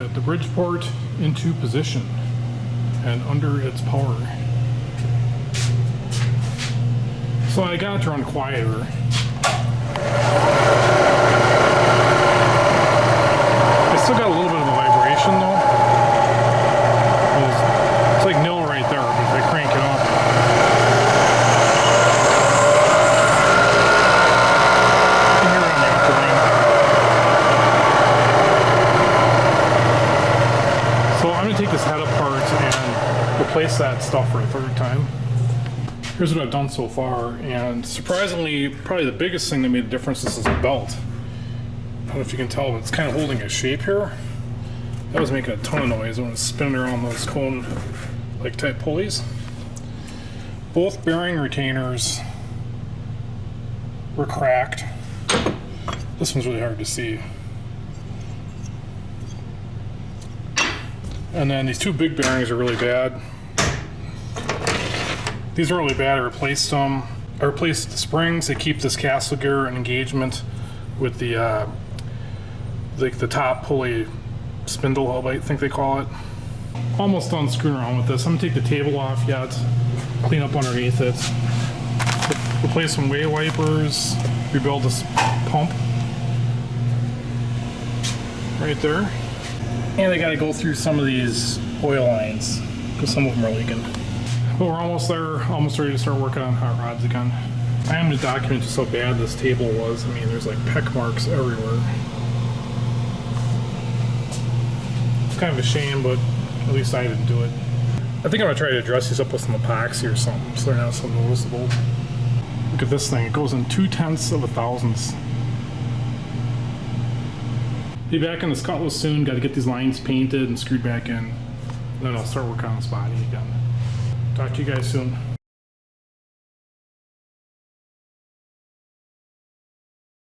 At the Bridgeport into position and under its power. So I got it to run quieter. I still got a little bit of a vibration though. It's like nil right there, but if I crank it up. You can hear it on the upper end. So I'm going to take this head apart and replace that stuff for a third time. Here's what I've done so far, and surprisingly, probably the biggest thing that made a difference is this belt. I don't know if you can tell, but it's kind of holding its shape here. That was making a ton of noise when it's spinning around those cone-like type pulleys. Both bearing retainers were cracked. This one's really hard to see. And then these two big bearings are really bad. These are really bad. I replaced them. I replaced the springs. They keep this castle gear in engagement with the top pulley spindle, I think they call it. Almost done screwing around with this. I'm gonna take the table off yet, clean up underneath it, replace some way wipers, rebuild this pump right there. And I gotta go through some of these oil lines because some of them are leaking. But we're almost there, almost ready to start working on hot rods again. I am going to document just how bad this table was. I mean, there's like peck marks everywhere. It's kind of a shame, but at least I didn't do it. I think I'm going to try to dress these up with some epoxy or something so they're not so noticeable. Look at this thing, it goes in 0.2 of a thousandths. Be back in this cutlass soon, got to get these lines painted and screwed back in. Then I'll start working on this body again. Talk to you guys soon.